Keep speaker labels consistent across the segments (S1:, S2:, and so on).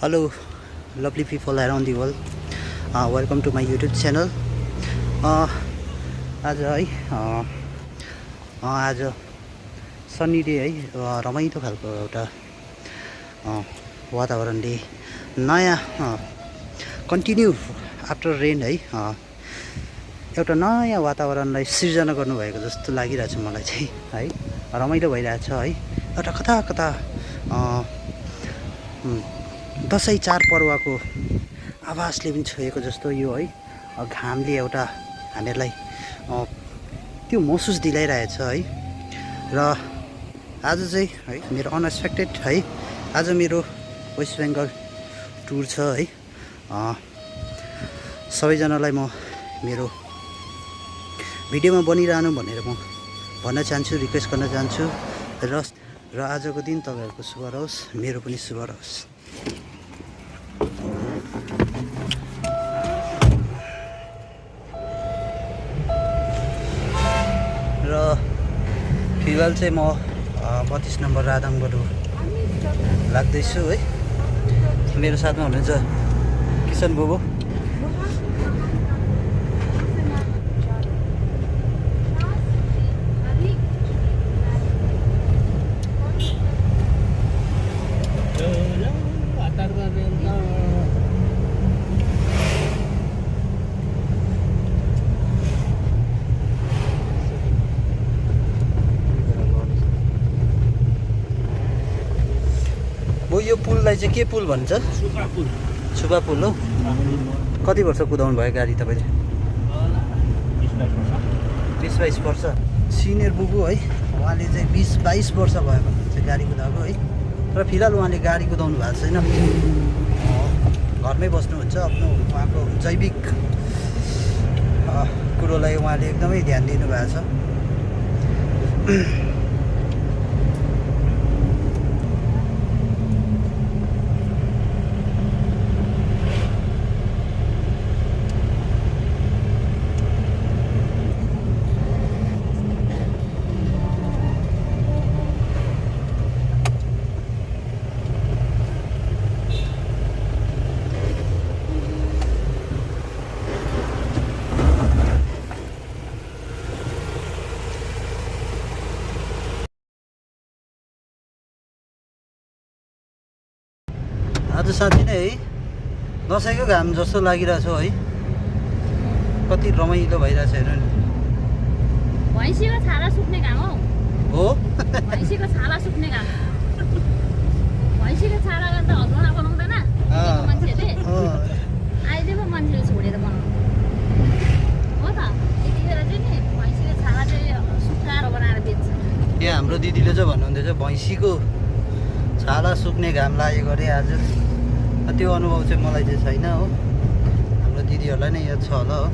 S1: Hello, lovely people around the world. Welcome to my YouTube channel. आज है आज Sunny day है रमाइलो खालको एउटा वातावरणले नयाँ कन्टिन्यू आफ्टर रेन है एउटा नयाँ वातावरणलाई सिर्जना गर्नुभएको जस्तो लागिरहेछ मलाई चाहिँ है। रमाइलो भइरहेछ है। एउटा कता कता दसैँ चाडपर्वको आभासले पनि छोएको जस्तो यो है घामले एउटा हामीहरूलाई त्यो महसुस दिलाइरहेछ है। र आज चाहिँ है मेरो अनएक्सपेक्टेड है आज मेरो वेस्ट बेङ्गल टुर छ है। सबैजनालाई म मेरो भिडियोमा बनिरहनु भनेर म भन्न चाहन्छु, रिक्वेस्ट गर्न चाहन्छु र आजको दिन तपाईँहरूको शुभ रहोस्, मेरो पनि शुभ रहोस्। र फिलहाल चाहिँ म 32 नम्बर रादाङबाट लाग्दैछु है। मेरो साथमा हुनुहुन्छ किसन बुबु। यो पुललाई चाहिँ के पुल भन्छ? छुपा पुल हो। कति वर्ष कुदाउनु भयो गाडी तपाईँले? 20-22 वर्ष। सिनियर बुबु है, उहाँले चाहिँ 20-22 वर्ष भयो भने चाहिँ गाडी कुदाएको है। तर फिलहाल उहाँले गाडी कुदाउनु भएको छैन, घरमै बस्नुहुन्छ। आफ्नो उहाँको जैविक कुरोलाई उहाँले एकदमै ध्यान दिनुभएको छ। आज साँच्चै नै है दसैँको घाम जस्तो लागिरहेछ है। कति रमाइलो भइरहेछ हेर्नु नि।
S2: भैँसीको छाला सुक्ने घाम
S1: हो।
S2: भैँसीको छाला सुक्ने घाम। भैँसीको छाला गर्दा हलुवा बनाउँदैन मान्छेहरूले, अहिले पो मान्छेले छोडेर बनाउँछ हो त। यतिखेर चाहिँ नि भैँसीको छाला चाहिँ सुकाएर बनाएर बेच्छ।
S1: यहाँ हाम्रो दिदीले चाहिँ भन्नुहुँदैछ भैँसीको छाला सुक्ने घाम लागेको अरे आज। त्यो अनुभव चाहिँ मलाई चाहिँ छैन हो, हाम्रो दिदीहरूलाई नै याद छ होला हो।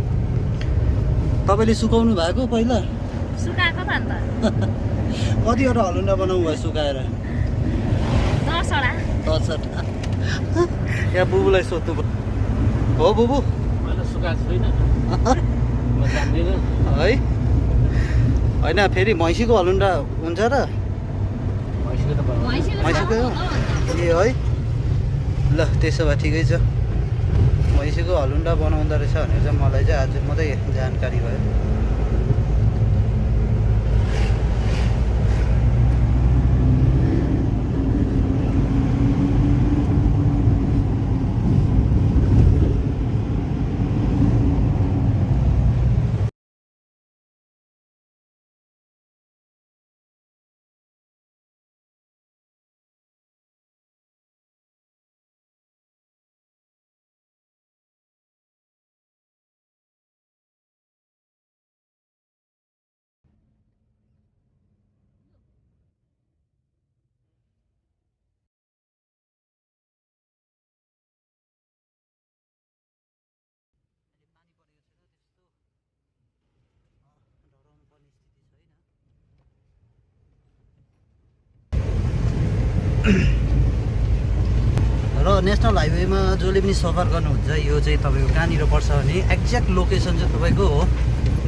S1: तपाईँले सुकाउनु भएको पहिला?
S2: सुकाएको त अन्त
S1: कतिवटा हलुन्डा बनाउनु भयो सुकाएर?
S2: 10वटा।
S1: 10वटा। यहाँ बुबुलाई सोध्नु हो बुबु?
S3: मैले सुकाएको छुइनँ, म जान्दिनँ
S1: है। होइन फेरि भैँसीको हलुन्डा हुन्छ र? भैँसीको ए है। ल त्यसो भए ठिकै छ। भैँसीको हलुन्डा बनाउँदो रहेछ भनेर चाहिँ मलाई चाहिँ आज मात्रै जानकारी भयो। र नेसनल हाइवेमा जसले पनि सफर गर्नुहुन्छ यो चाहिँ तपाईँको कहाँनिर पर्छ भने एक्ज्याक्ट लोकेसन चाहिँ तपाईँको हो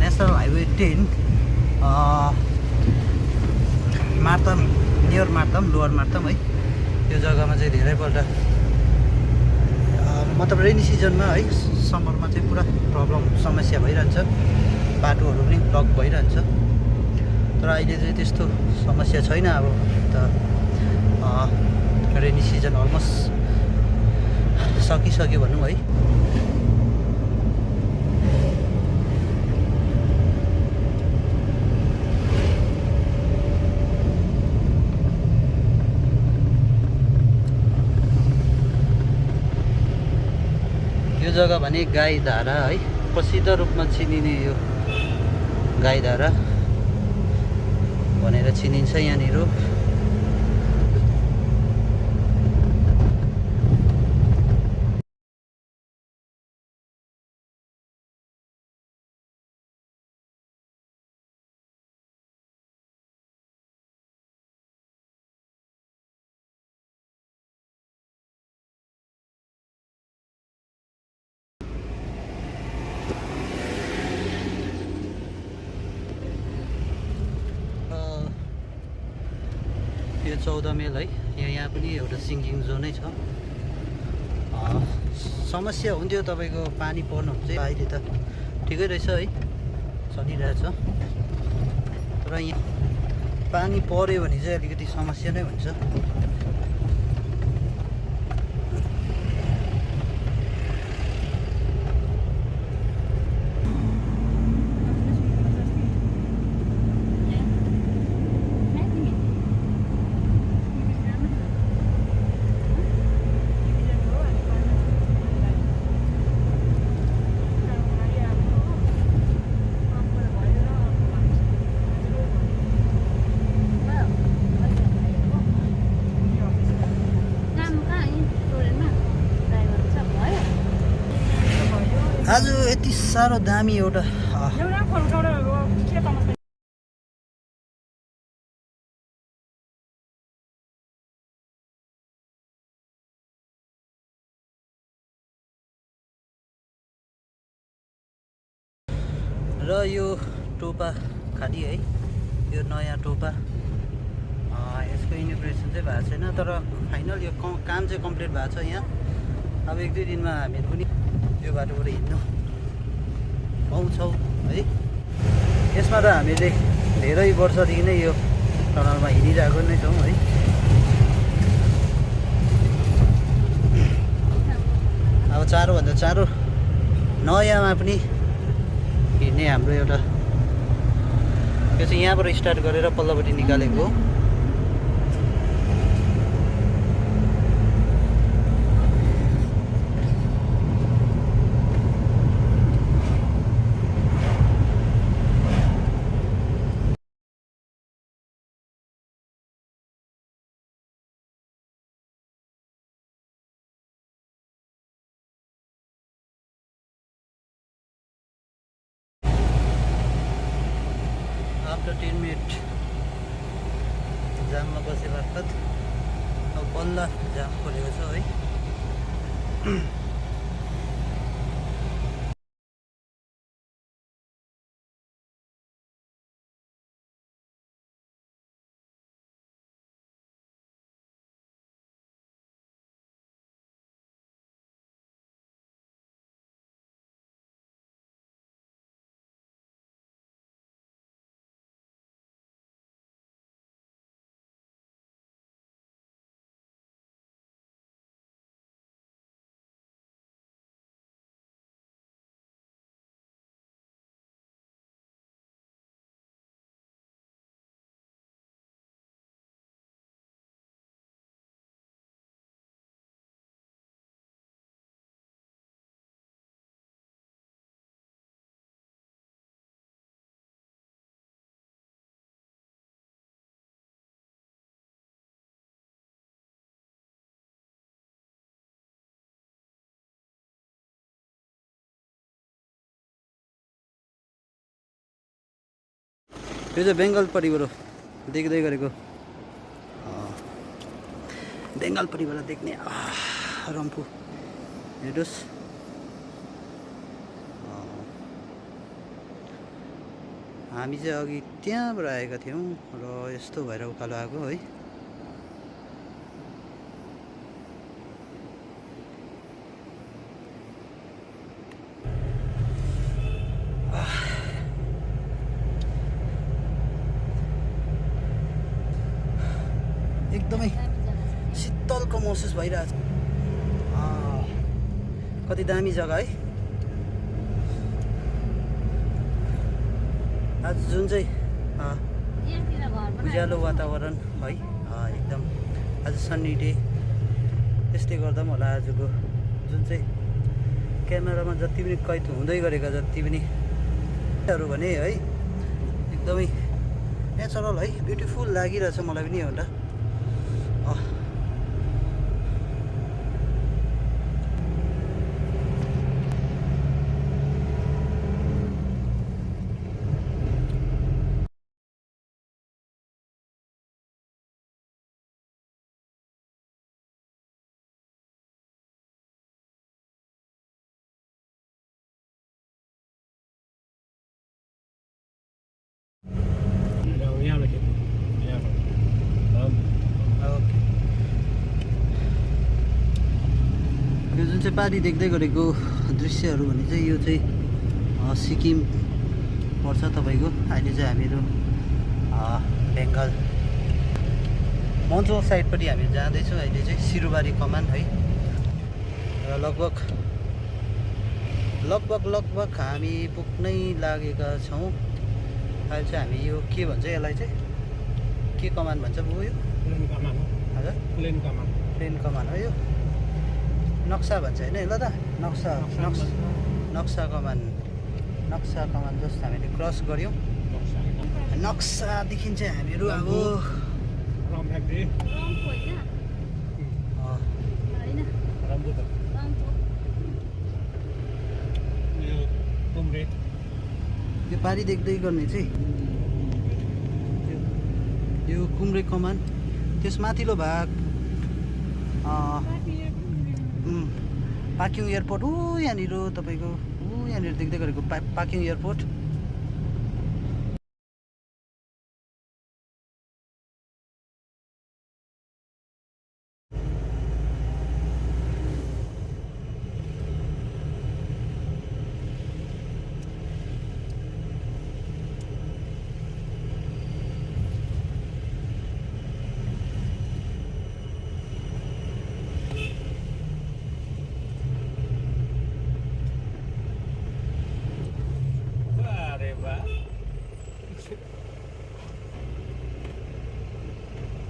S1: national highway 10 Martam, near Martam, lower Martam है। त्यो जग्गामा चाहिँ धेरैपल्ट मतलब रेनी सिजनमा है, समरमा चाहिँ पुरा प्रब्लम समस्या भइरहन्छ, बाटोहरू पनि ब्लक भइरहन्छ। तर अहिले चाहिँ त्यस्तो समस्या छैन। अब त रेनी सिजन अलमोस्ट सकिसक्यो भनौँ है। यो जग्गा भने गाईधारा है, प्रसिद्ध रूपमा चिनिने यो गाईधारा भनेर चिनिन्छ यहाँनिर। यो 14 माइल है, यहाँ पनि एउटा सिङ्गिङ जोनै छ। समस्या हुन्थ्यो तपाईँको पानी पर्नु चाहिँ, अहिले त ठिकै रहेछ है, चलिरहेछ। तर यहाँ पानी पर्यो भने चाहिँ अलिकति समस्या नै हुन्छ। आज यति साह्रो दामी एउटा र यो टोपा खाली है, यो नयाँ टोपा, यसको इनोग्रेसन चाहिँ भएको छैन। तर फाइनल यो काम चाहिँ कम्प्लिट भएको छ यहाँ। अब 1-2 दिनमा हामीहरू पनि यो बाटोबाट हिँड्नु पाउँछौँ है। यसमा त हामीले धेरै वर्षदेखि नै यो टनलमा हिँडिरहेको नै छौँ है। अब चाँडोभन्दा चाँडो नयाँमा पनि हिँड्ने हाम्रो एउटा, यो चाहिँ यहाँबाट स्टार्ट गरेर पल्लोपट्टि निकालेको हो। आफ्टर 10 मिनट जाममा बसे बापत अब बल्ल जाम खोलेको छ है। यो चाहिँ बेङ्गलपट्टिबाट देख्दै गरेको, बेङ्गलपट्टिबाट देख्ने रम्फू हेर्नुहोस्। हामी चाहिँ अघि त्यहाँबाट आएका थियौँ र यस्तो भएर उकालो आएको है। एकदमै
S2: दामी जग्गा छ।
S1: शीतलको महसुस भइरहेछ। कति दामी जग्गा है। आज जुन चाहिँ
S2: यहाँतिर घर बनाएको
S1: उज्यालो वातावरण है एकदम आज सन्नी डे, त्यसले गर्दा पनि होला आजको जुन चाहिँ क्यामेरामा जति पनि कैद हुँदै गरेका जति पनि भने है एकदमै नेचरल है ब्युटिफुल लागिरहेछ मलाई पनि एउटा। यो जुन चाहिँ पारी देख्दै गरेको दृश्यहरू भने चाहिँ यो चाहिँ सिक्किम पर्छ तपाईँको। अहिले चाहिँ हामीहरू बेङ्गाल मन्चोल साइडपट्टि हामी जाँदैछौँ। अहिले चाहिँ सिरुबारी कमान है र लगभग हामी पुग्नै लागेका छौँ। अहिले चाहिँ हामी यो के भन्छ यसलाई चाहिँ के कमान भन्छ बुबा यो? हजुर प्लेन कमान हो यो। नक्सा भन्छ होइन यसलाई त? नक्सा कमान जस्तो हामीले क्रस गऱ्यौँ। नक्सादेखि चाहिँ हामीहरू अब यो पारी देख्दै गर्ने चाहिँ यो कुम्रे कमान, त्यस माथिल्लो भाग पाक्योङ एयरपोर्ट यहाँनिर तपाईँको यहाँनिर देख्दै गरेको पाक्योङ एयरपोर्ट।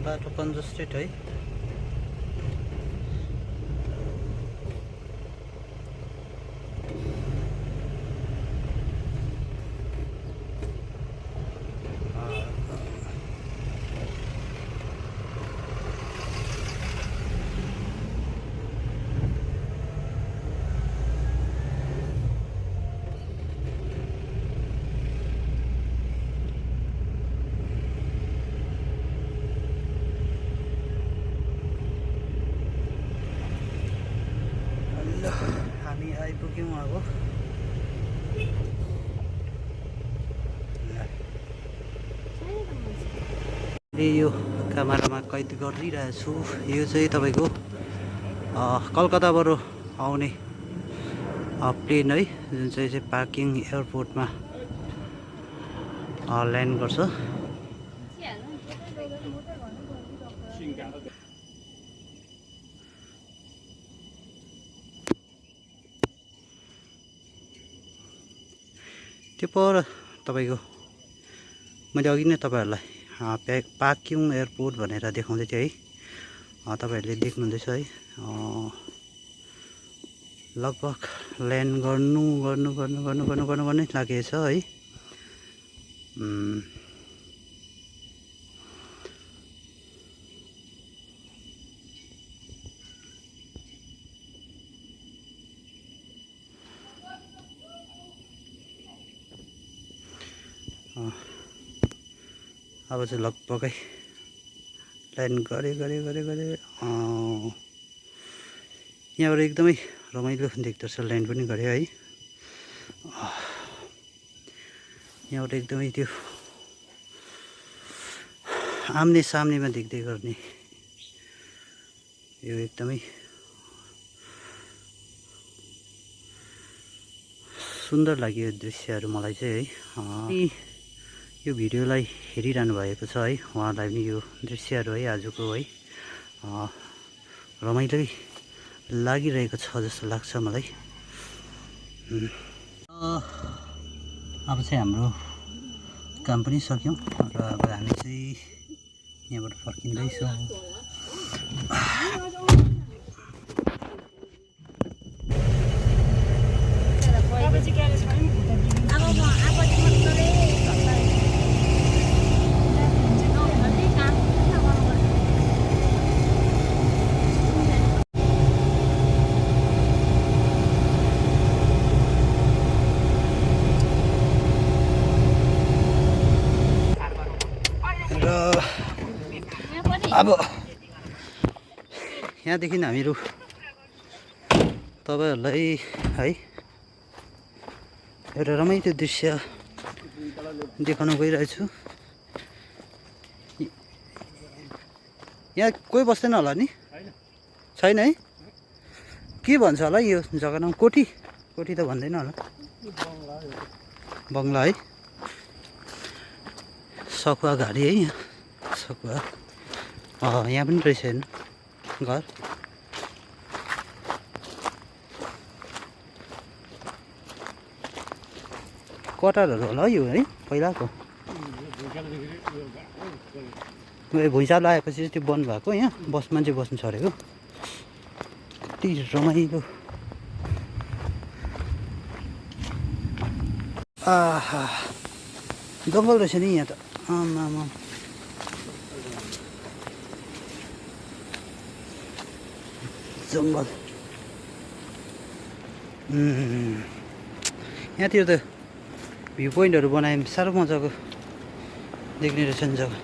S1: बाटो कन्जस्टेड है। हामी आइपुग्यौँ अब। यो क्यामेरामा कैद गरिरहेछु। यो चाहिँ तपाईँको कलकत्ताबाट आउने प्लेन है, जुन चाहिँ पाक्योङ एयरपोर्टमा ल्यान्ड गर्छ। त्यो पर तपाईँको मैले अघि नै तपाईँहरूलाई पाक्योङ एयरपोर्ट भनेर देखाउँदै थिएँ है। तपाईँहरूले देख्नुहुँदैछ है। लगभग ल्यान्ड गर्नै लागेछ है। अब चाहिँ लगभगै ल्यान्ड गरे यहाँबाट एकदमै रमाइलो देख्दछ। ल्यान्ड पनि गरे है। यहाँबाट एकदमै त्यो आम्ने सामनेमा देख्दै गर्ने यो एकदमै सुन्दर लाग्यो दृश्यहरू मलाई चाहिँ है। यो भिडियोलाई हेरिरहनु भएको छ है, उहाँलाई पनि यो दृश्यहरू है आजको है रमाइलो लागिरहेको छ जस्तो लाग्छ मलाई। अब चाहिँ हाम्रो काम पनि सक्यौँ र अब हामी चाहिँ यहाँबाट फर्किँदैछौँ। अब यहाँदेखि हामीहरू तपाईँहरूलाई है एउटा रमाइलो दृश्य देखाउन गइरहेछु। यहाँ कोही बस्दैन होला नि? छैन है? के भन्छ होला यो जग्गा नाम? कोठी? कोठी त भन्दैन होला, बङ्गला है। सखुवा घारी है यहाँ, सखुवा। यहाँ पनि रहेछ हेर्नु घर। क्वार्टरहरू होला यो है पहिलाको। भुइँचालो आएपछि त्यो बन्द भएको यहाँ मान्छे बस्नु छोडेको। कति रमाइलो। आहा जङ्गल रहेछ नि यहाँ त। आमामा जङ्गल। यहाँतिर त भ्यू पोइन्टहरू बनायो भने साह्रो मजाको देख्ने रहेछ नि जग्गा।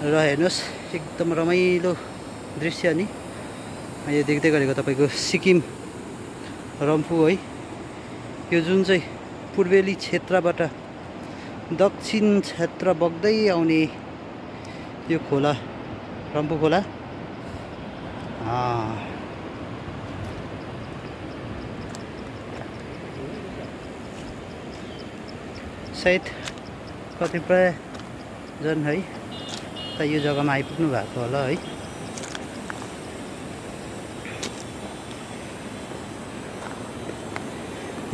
S1: र हेर्नुहोस् एकदम रमाइलो दृश्य नि। यो देख्दै गरेको तपाईँको सिक्किम रम्फू है। यो जुन चाहिँ पूर्वेली क्षेत्रबाट दक्षिण क्षेत्र बग्दै आउने यो खोला रम्फू खोला। सायद कतिपय जन है त यो जग्गामा आइपुग्नु भएको होला है।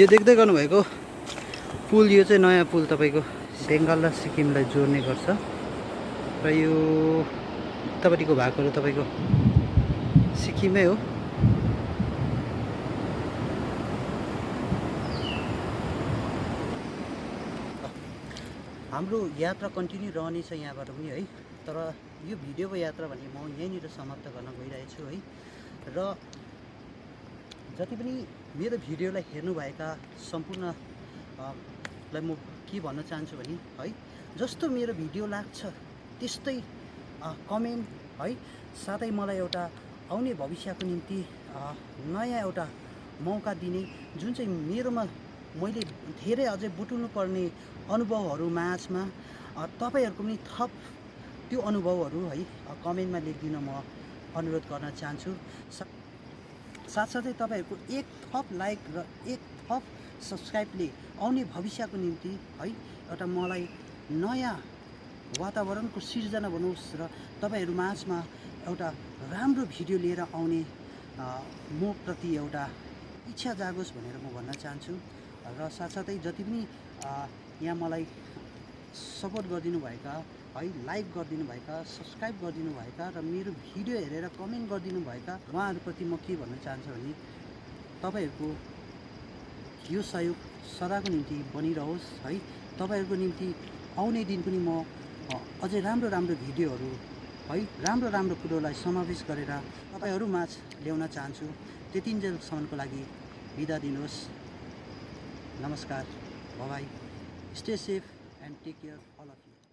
S1: यो देख्दै गर्नुभएको पुल, यो चाहिँ नयाँ पुल तपाईँको बेङ्गाल र सिक्किमलाई जोड्ने गर्छ। र यो उतापट्टिको भागहरू तपाईँको सिक्किमै हो। हाम्रो यात्रा कन्टिन्यू रहनेछ यहाँबाट पनि है। तर यो भिडियोको यात्रा भने म यहीँनिर समाप्त गर्न गइरहेछु है। र जति पनि मेरो भिडियोलाई हेर्नुभएका सम्पूर्णलाई म के भन्न चाहन्छु भने है, जस्तो मेरो भिडियो लाग्छ त्यस्तै कमेन्ट है, साथै मलाई एउटा आउने भविष्यको निम्ति नयाँ एउटा मौका दिने, जुन चाहिँ मेरोमा मैले धेरै अझै बुटुल्नु पर्ने अनुभवहरू माझमा तपाईँहरूको पनि थप त्यो अनुभवहरू है कमेन्टमा लेखिदिन म अनुरोध गर्न चाहन्छु। साथसाथै तपाईँहरूको एक थप लाइक र एक थप सब्सक्राइबले आउने भविष्यको निम्ति है एउटा मलाई नयाँ वातावरणको सिर्जना बनोस् र तपाईँहरू माझमा एउटा राम्रो भिडियो लिएर आउने म प्रति एउटा इच्छा जागोस् भनेर म भन्न चाहन्छु। र साथसाथै जति पनि यहाँ मलाई सपोर्ट गरिदिनु भएका है, लाइक गरिदिनु भएका, सब्सक्राइब गरिदिनु भएका र मेरो भिडियो हेरेर कमेन्ट गरिदिनु भएका उहाँहरूप्रति म के भन्न चाहन्छु भने तपाईँहरूको यो सहयोग सदाको निम्ति बनिरहोस् है। तपाईँहरूको निम्ति आउने दिन पनि म अझै राम्रो राम्रो भिडियोहरू है, राम्रो राम्रो कुरोलाई समावेश गरेर तपाईँहरू माझ ल्याउन चाहन्छु। त्यतिन्जेलसम्मको लागि बिदा दिनुहोस्। नमस्कार, by, stay safe and take care all of you.